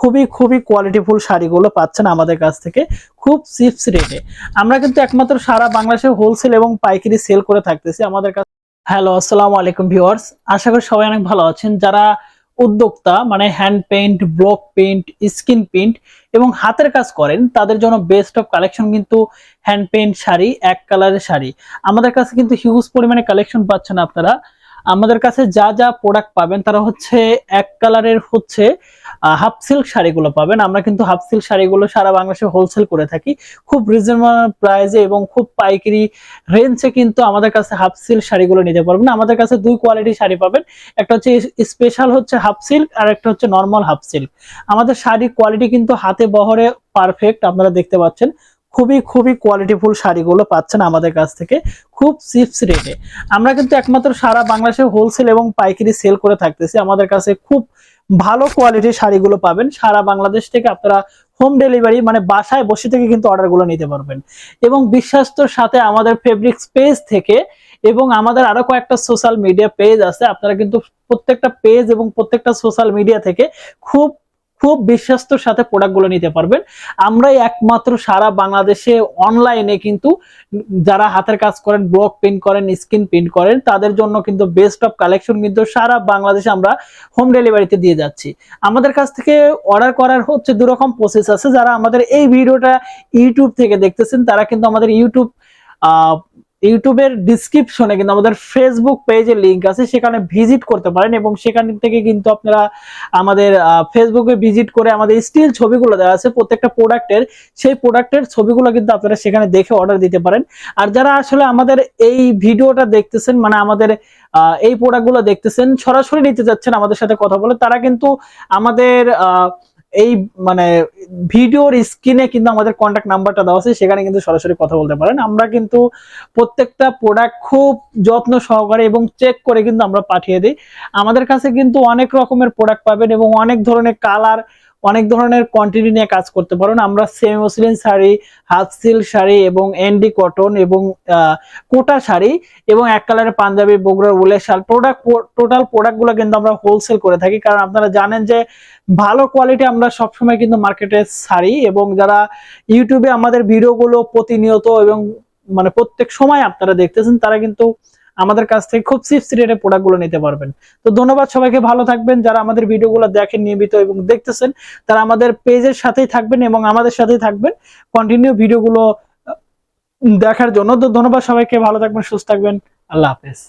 খুবই খুবই কোয়ালিটিফুল শাড়িগুলো পাচ্ছেন আমাদের কাছ থেকে খুব চিপস রেটে। আমরা কিন্তু একমাত্র সারা বাংলাদেশে হোলসেল এবং পাইকারি সেল করে থাকতেছি আমাদের কাছে। হ্যালো, আসসালামু আলাইকুম ভিউয়ার্স, আশা করি সবাই অনেক ভালো আছেন। যারা উদ্যোক্তা মানে hand paint, block paint, skin paint এবং হাতের কাজ করেন তাদের জন্য বেস্ট অফ কালেকশন কিন্তু হ্যান্ড পেইন্ট শাড়ি, এক কালারের শাড়ি। আমাদের কাছে কিন্তু হিউজ পরিমাণে কালেকশন পাচ্ছেন আপনারা। আমাদের কাছে যা যা প্রোডাক্ট পাবেন তারা হচ্ছে এক কালারের হচ্ছে হাফ সিল্ক শাড়িগুলো পাবেন। আমরা কিন্তু হাফ সিল্ক শাড়িগুলো সারা বাংলাদেশে হোলসেল করে থাকি খুব রিজনেবল প্রাইসে এবং খুব পাইকারি রেঞ্জে কিন্তু আমাদের কাছে হাফ সিল্ক শাড়িগুলো নিতে পারবেন। আমাদের কাছে দুই কোয়ালিটি শাড়ি পাবেন, একটা হচ্ছে স্পেশাল হচ্ছে হাফ সিল্ক আর একটা হচ্ছে নরমাল হাফ সিল্ক। আমাদের শাড়ির কোয়ালিটি কিন্তু হাতে বহরে পারফেক্ট, আপনারা দেখতে পাচ্ছেন খুবই খুবই কোয়ালিটিফুল শাড়িগুলো পাচ্ছেন আমাদের কাছ থেকে খুব চিপস রেটে। আমরা কিন্তু একমাত্র সারা বাংলাদেশে হোলসেল এবং পাইকারি সেল করে থাকতেছি। আমাদের কাছে খুব ভালো কোয়ালিটির শাড়িগুলো পাবেন সারা বাংলাদেশ থেকে। আপনারা হোম ডেলিভারি মানে বাসায় বসে থেকে কিন্তু অর্ডারগুলো নিতে পারবেন এবং বিশ্বাস্তর সাথে আমাদের ফেব্রিক্স পেজ থেকে এবং আমাদের আরো কয়েকটা সোশ্যাল মিডিয়া পেজ আছে। আপনারা কিন্তু প্রত্যেকটা পেজ এবং প্রত্যেকটা সোশ্যাল মিডিয়া থেকে খুব খুব বিশ্বাস্তর সাথে প্রোডাক্টগুলো নিতে পারবেন। আমরাই একমাত্র সারা বাংলাদেশে অনলাইনে কিন্তু যারা হাতের কাজ করেন, ব্লক প্রিন্ট করেন, স্ক্রিন প্রিন্ট করেন তাদের জন্য কিন্তু বেস্ট অফ কালেকশন কিন্তু সারা বাংলাদেশে আমরা হোম ডেলিভারিতে দিয়ে যাচ্ছি। আমাদের কাছ থেকে অর্ডার করার হচ্ছে দুরকম প্রসেস আছে। যারা আমাদের এই ভিডিওটা ইউটিউব থেকে দেখতেছেন তারা কিন্তু আমাদের ইউটিউবের ডিসক্রিপশনে কিন্তু আমাদের ফেসবুক পেজের লিংক আছে, সেখানে ভিজিট করতে পারেন এবং সেখান থেকে কিন্তু আপনারা আমাদের ফেসবুকে ভিজিট করে আমাদের স্টিল ছবিগুলো দেওয়া আছে প্রত্যেকটা প্রোডাক্টের, সেই প্রোডাক্টের ছবিগুলো কিন্তু আপনারা সেখানে দেখে অর্ডার দিতে পারেন। আর যারা আসলে আমাদের এই ভিডিওটা দেখতেছেন মানে আমাদের এই প্রোডাক্টগুলো দেখতেছেন, সরাসরি নিতে যাচ্ছেন আমাদের সাথে কথা বলে, তারা কিন্তু আমাদের এই মানে ভিডিওর স্ক্রিনে কিন্তু আমাদের কন্ট্যাক্ট নাম্বারটা দেওয়া আছে, সেখানে কিন্তু সরাসরি কথা বলতে পারেন। আমরা কিন্তু প্রত্যেকটা প্রোডাক্ট খুব যত্ন সহকারে এবং চেক করে কিন্তু আমরা পাঠিয়ে দিই। আমাদের কাছে কিন্তু অনেক রকমের প্রোডাক্ট পাবেন এবং অনেক ধরনের কালার, অনেক ধরনের কোয়ান্টিটি নিয়ে কাজ করতে পারেন। আমরা semi muslin sari, half silk sari এবং এনডি কটন এবং কোটা শাড়ি এবং এক কালারের পাঞ্জাবি, বগুড়ার উলের শাল টোটাল প্রোডাক্টগুলো কিন্তু আমরা হোলসেল করে থাকি। কারণ আপনারা জানেন যে ভালো কোয়ালিটি আমরা সবসময় কিন্তু মার্কেটে ছাড়ি এবং যারা ইউটিউবে আমাদের ভিডিওগুলো প্রতিনিয়ত এবং মানে প্রত্যেক সময় আপনারা দেখতেছেন তারা কিন্তু আমাদের কাছ থেকে খুব চিপস রেটে প্রোডাক্টগুলো নিতে পারবেন। তো ধন্যবাদ সবাইকে, ভালো থাকবেন। যারা আমাদের ভিডিওগুলো দেখেন নিয়মিত এবং দেখতেছেন তারা আমাদের পেজের সাথেই থাকবেন এবং আমাদের সাথেই থাকবেন কন্টিনিউ ভিডিওগুলো দেখার জন্য। তো ধন্যবাদ সবাইকে, ভালো থাকবেন, সুস্থ থাকবেন, আল্লাহ হাফেজ।